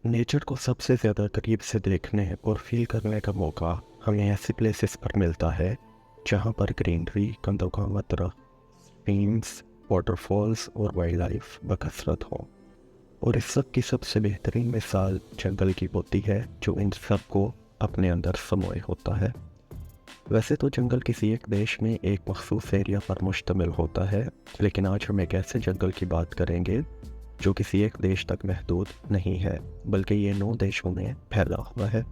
Nature को सबसे ज़्यादा करीब से देखने और फील करने का मौका हमें ऐसे प्लेसेस पर मिलता है जहाँ पर ग्रीनरी, कंदों का स्ट्रीम्स, वाटरफॉल्स और वाइल्ड लाइफ बकसरत हो। और इस सब की सबसे बेहतरीन मिसाल जंगल की होती है जो इन सब को अपने अंदर समोए होता है। वैसे तो जंगल किसी एक देश में एक मखसूस एरिया पर मुश्तमिल होता है, लेकिन आज हम एक ऐसे जंगल की बात करेंगे जो किसी एक देश तक महदूद नहीं है, बल्कि ये 9 देशों में फैला हुआ है।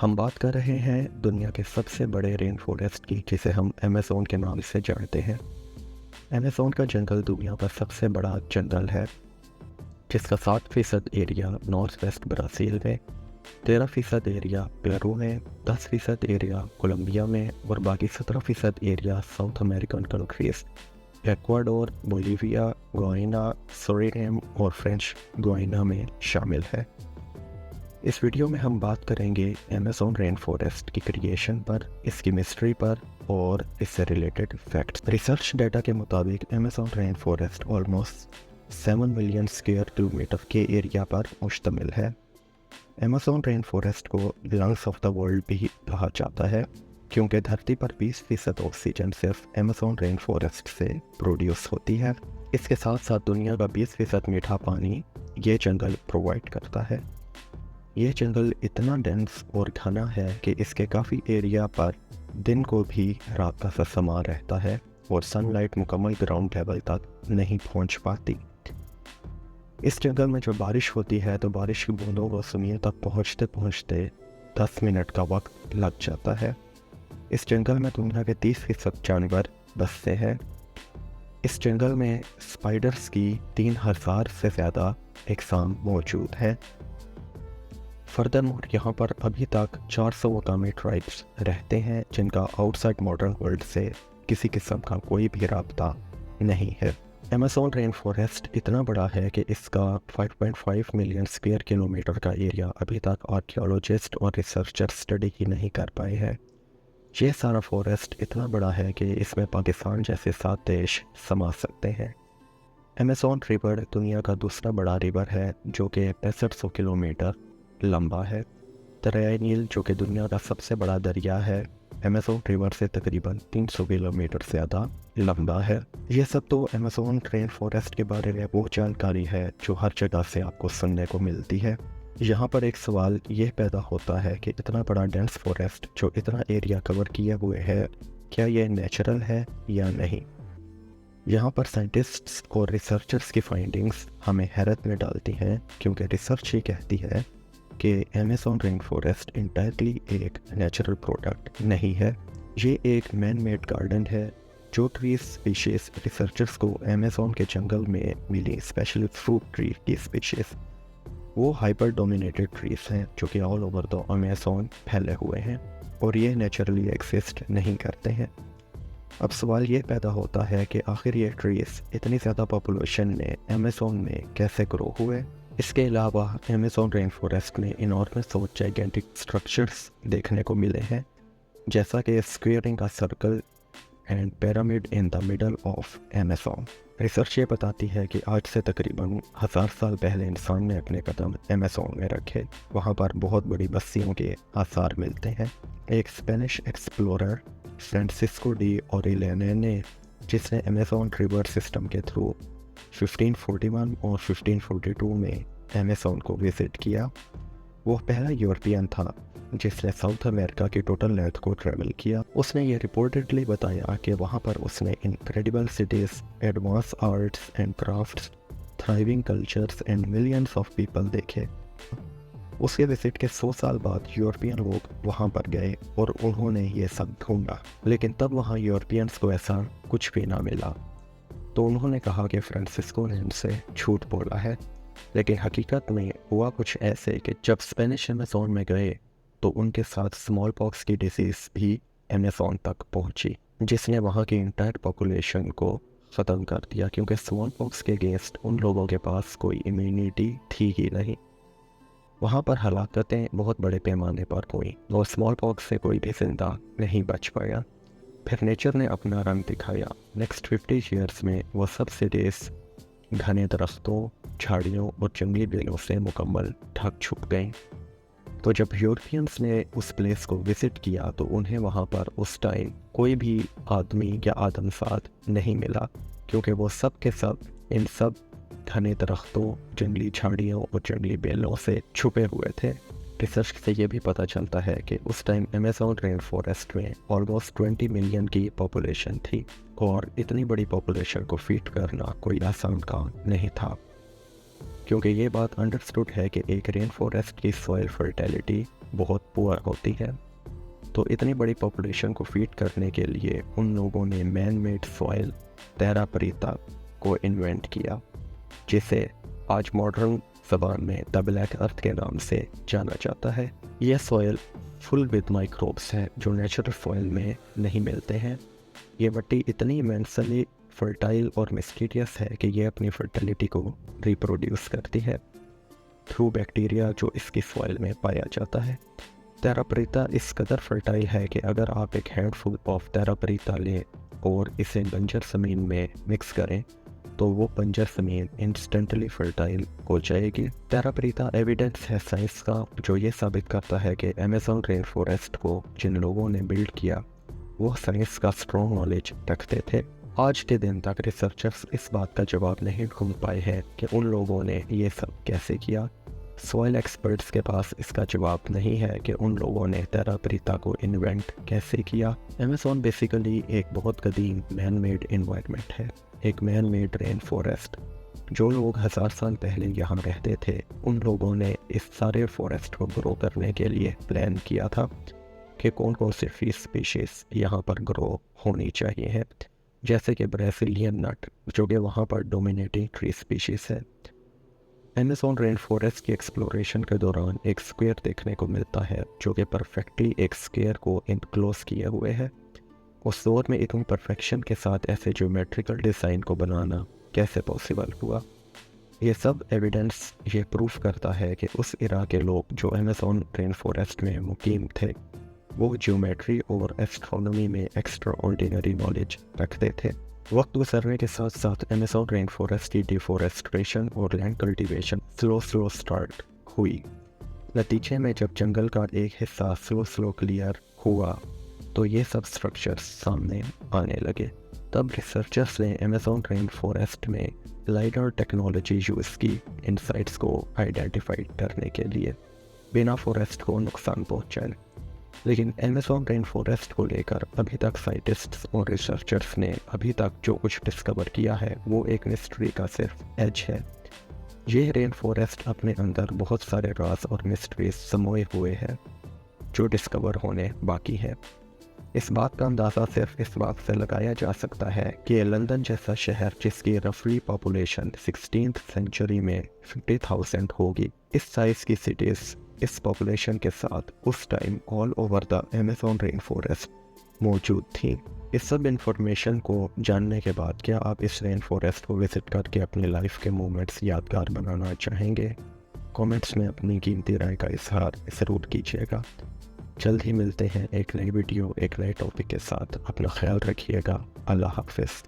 हम बात कर रहे हैं दुनिया के सबसे बड़े रेन फॉरेस्ट की, जिसे हम अमेज़न के नाम से जानते हैं। अमेज़न का जंगल दुनिया का सबसे बड़ा जंगल है, जिसका 60% एरिया नॉर्थ वेस्ट ब्राज़ील में, 13% एरिया पेरू में, 10% एरिया कोलंबिया में और बाकी 17% area south American countries Ecuador, Bolivia, Guyana, Suriname और फ्रेंच गुयाना में शामिल है। इस वीडियो में हम बात करेंगे अमेज़न रेन फॉरेस्ट की क्रिएशन पर, इसकी मिस्ट्री पर और इससे रिलेटेड फैक्ट्स। रिसर्च डाटा के मुताबिक Amazon rain forest almost 7 million square kilometre के एरिया पर मुश्तमिल है। अमेज़न रेन फॉरेस्ट को लंग्स ऑफ द वर्ल्ड भी कहा जाता है, क्योंकि धरती पर 20% ऑक्सीजन सिर्फ अमेज़न रेन फॉरेस्ट से प्रोड्यूस होती है। इसके साथ साथ दुनिया का 20% मीठा पानी ये जंगल प्रोवाइड करता है। ये जंगल इतना डेंस और घना है कि इसके काफ़ी एरिया पर दिन को भी रात का सा समा रहता है और सनलाइट मुकम्मल ग्राउंड लेवल तक नहीं पहुंच पाती। इस जंगल में जो बारिश होती है तो बारिश की बूंदों को ज़मीन तक पहुंचते पहुंचते 10 मिनट का वक्त लग जाता है। इस जंगल में दुनिया के 30% जानवर बसते हैं। इस जंगल में स्पाइडर्स की 3000 से ज़्यादा अक़साम मौजूद है। फर्दरमोर यहाँ पर अभी तक 400 मकामी ट्राइब्स रहते हैं, जिनका आउटसाइड मॉडर्न वर्ल्ड से किसी किस्म का कोई भी राब्ता नहीं है। अमेज़न रेन फॉरेस्ट इतना बड़ा है कि इसका 5.5 मिलियन स्क्वायर किलोमीटर का एरिया अभी तक आर्कियोलॉजिस्ट और रिसर्चर स्टडी ही नहीं कर पाए हैं। ये सारा फॉरेस्ट इतना बड़ा है कि इसमें पाकिस्तान जैसे 7 देश समा सकते हैं। अमेज़न रिवर दुनिया का दूसरा बड़ा रिवर है जो कि 6500 किलोमीटर लंबा है। दरियाई नील जो कि दुनिया का सबसे बड़ा दरिया है, अमेज़न रिवर से तकरीबन 300 किलोमीटर से ज़्यादा लंबा है। ये सब तो अमेज़न रेन फॉरेस्ट के बारे में वो जानकारी है जो हर जगह से आपको सुनने को मिलती है। यहाँ पर एक सवाल ये पैदा होता है कि इतना बड़ा डेंस फॉरेस्ट जो इतना एरिया कवर किए हुए है, क्या ये नेचुरल है या नहीं? यहाँ पर साइंटिस्ट्स और रिसर्चर्स की फाइंडिंग्स हमें हैरत में डालती हैं, क्योंकि रिसर्च ये कहती है कि अमेज़न रेन फॉरेस्ट इंटायरली एक नेचुरल प्रोडक्ट नहीं है। ये एक मैन मेड गार्डन है। जो ट्री स्पीशीज़ रिसर्चर्स को अमेज़न के जंगल में मिली, स्पेशली फ्रूट ट्री की स्पीशीज़, वो हाइपर डोमिनेटेड ट्रीज हैं जो कि ऑल ओवर द अमेज़न फैले हुए हैं और ये नेचुरली एग्जिस्ट नहीं करते हैं। अब सवाल ये पैदा होता है कि आखिर ये ट्रीज इतनी ज़्यादा पॉपुलेशन में अमेज़न में कैसे ग्रो हुए। इसके अलावा अमेज़न रेन फॉरेस्ट में इनॉर्मस और जाइगेंटिक स्ट्रक्चर्स देखने को मिले हैं, जैसा कि स्क्वेयरिंग का circle and pyramid in the middle of Amazon. Research ये बताती है कि आज से तकरीबन 1000 साल पहले इंसान ने अपने कदम अमेज़न में रखे। वहाँ पर बहुत बड़ी बस्तियों के आसार मिलते हैं। एक स्पेनिश एक्सप्लोरर फ्रांसिस्को डी ओरिलेने ने, जिसने अमेज़न रिवर सिस्टम के थ्रू 1541 और 1542 में अमेज़न को विजिट किया, वो पहला यूरोपियन था जिसने साउथ अमेरिका की टोटल लेंथ को ट्रैवल किया। उसने ये रिपोर्टेडली बताया कि वहाँ पर उसने incredible cities, advance arts and crafts, thriving cultures and millions of people देखे। उसके विजिट के 100 साल बाद यूरोपियन लोग वहाँ पर गए और उन्होंने ये सब ढूंढा, लेकिन तब वहाँ यूरोपियंस को ऐसा कुछ भी ना मिला। तो उन्होंने कहा कि फ्रांसिस्को ने उनसे झूठ बोला है। लेकिन हकीकत में हुआ कुछ ऐसे कि जब स्पेनिश अमेज़न में गए तो उनके साथ स्मॉल पॉक्स की डिसीज़ भी अमेज़न तक पहुंची, जिसने वहां की इंटायर पॉपुलेशन को ख़त्म कर दिया, क्योंकि स्मॉल पॉक्स के अगेंस्ट उन लोगों के पास कोई इम्यूनिटी थी ही नहीं। वहां पर हलाकतें बहुत बड़े पैमाने पर हुई और स्मॉल पॉक्स से कोई भी जिंदा नहीं बच पाया। फिर नेचर ने अपना रंग दिखाया। नेक्स्ट 50 ईयर्स में वो सब सिटीज़ घने दरख्तों, झाड़ियों और जंगली बेलों से मुकम्मल ढक छुप गई। तो जब यूरोपियंस ने उस प्लेस को विज़िट किया तो उन्हें वहाँ पर उस टाइम कोई भी आदमी या आदमसाद नहीं मिला, क्योंकि वो सब के सब इन सब घने दरख्तों, जंगली झाड़ियों और जंगली बेलों से छुपे हुए थे। रिसर्च से ये भी पता चलता है कि उस टाइम अमेज़न रेन फॉरेस्ट में ऑलमोस्ट 20 मिलियन की पॉपुलेशन थी, और इतनी बड़ी पॉपुलेशन को फीड करना कोई आसान काम नहीं था, क्योंकि ये बात अंडरस्टूड है कि एक रेन फॉरेस्ट की सॉइल फर्टिलिटी बहुत पुअर होती है। तो इतनी बड़ी पॉपुलेशन को फीड करने के लिए उन लोगों ने मैन मेड सॉइल तेरा परीता को इन्वेंट किया, जिसे आज मॉडर्न ज़बान में द ब्लैक अर्थ के नाम से जाना जाता है। यह सॉइल फुल विद माइक्रोब्स है जो नेचुरल सॉइल में नहीं मिलते हैं। ये मिट्टी इतनी इमेंसली फर्टाइल और मिस्टीरियस है कि ये अपनी फर्टिलिटी को रिप्रोड्यूस करती है थ्रू बैक्टीरिया जो इसकी सॉइल में पाया जाता है। तेरापरीता इस कदर फर्टाइल है कि अगर आप एक हैंडफुल ऑफ तेरापरीता लें और इसे बंजर ज़मीन में मिक्स करें तो वो बंजर ज़मीन इंस्टेंटली फर्टाइल हो जाएगी। तेरापरीता एविडेंस है साइंस का जो ये साबित करता है कि अमेज़न रेन फॉरेस्ट को जिन लोगों ने बिल्ड किया वो साइंस का स्ट्रॉन्ग नॉलेज रखते थे। आज के दिन तक रिसर्चर्स इस बात का जवाब नहीं ढूंढ पाए हैं कि उन लोगों ने ये सब कैसे किया। सॉइल एक्सपर्ट्स के पास इसका जवाब नहीं है कि उन लोगों ने तेरापरीता को इन्वेंट कैसे किया। अमेज़न बेसिकली एक बहुत कदीम मैन मेड इन्वायरमेंट है, एक मैन मेड रेन फॉरेस्ट। जो लोग 1000 साल पहले यहाँ रहते थे उन लोगों ने इस सारे फॉरेस्ट को ग्रो करने के लिए प्लान किया था कि कौन कौन से ट्री स्पीशीज़ यहाँ पर ग्रो होनी चाहिए है, जैसे कि ब्राज़ीलियन नट जो कि वहाँ पर डोमिनेटिंग ट्री स्पीशीज़ है। अमेज़न रेन फॉरेस्ट की एक्सप्लोरेशन के दौरान एक स्क्वायर देखने को मिलता है जो कि परफेक्टली एक स्क्वायर को इनक्लोज किए हुए है। उस दौर में इतनी परफेक्शन के साथ ऐसे ज्योमेट्रिकल डिज़ाइन को बनाना कैसे पॉसिबल हुआ। ये सब एविडेंस ये प्रूफ करता है कि उस इरा के लोग जो अमेज़न रेन फॉरेस्ट में मुकीम थे वो ज्योमेट्री और एस्ट्रोनॉमी में एक्स्ट्रा ऑर्डिनरी नॉलेज रखते थे। वक्त गुजरने के साथ साथ अमेज़न रेन फॉरेस्ट की डिफॉरेस्ट्रेशन और लैंड कल्टीवेशन स्लो स्टार्ट हुई। नतीजे में जब जंगल का एक हिस्सा स्लो क्लियर हुआ तो ये सब स्ट्रक्चर्स सामने आने लगे। तब रिसर्चर्स ने अमेज़न रेन फॉरेस्ट में लाइडर टेक्नोलॉजी यूज़ की इन साइट्स को आइडेंटिफाई करने के लिए बिना फॉरेस्ट को नुकसान पहुँचाए। लेकिन अमेज़न रेन फॉरेस्ट को लेकर अभी तक साइंटिस्ट्स और रिसर्चर्स ने अभी तक जो कुछ डिस्कवर किया है वो एक मिस्ट्री का सिर्फ एज है। ये रेन फॉरेस्ट अपने अंदर बहुत सारे राज और मिस्ट्रीज समोए हुए हैं जो डिस्कवर होने बाकी है। इस बात का अंदाज़ा सिर्फ इस बात से लगाया जा सकता है कि लंदन जैसा शहर जिसकी रफली पॉपुलेशन 16th सेंचुरी में 50,000 होगी, इस साइज़ की सिटीज़ इस पॉपुलेशन के साथ उस time all over the Amazon rain forest मौजूद थी। इस सब इन्फॉर्मेशन को जानने के बाद क्या आप इस रेन फॉरेस्ट को विज़िट करके अपनी लाइफ के मोमेंट्स यादगार बनाना चाहेंगे? कमेंट्स में अपनी कीमती राय का इजहार ज़रूर कीजिएगा। जल्द ही मिलते हैं एक नई वीडियो एक नए टॉपिक के साथ। अपना ख्याल रखिएगा। अल्लाह हाफ़िज़।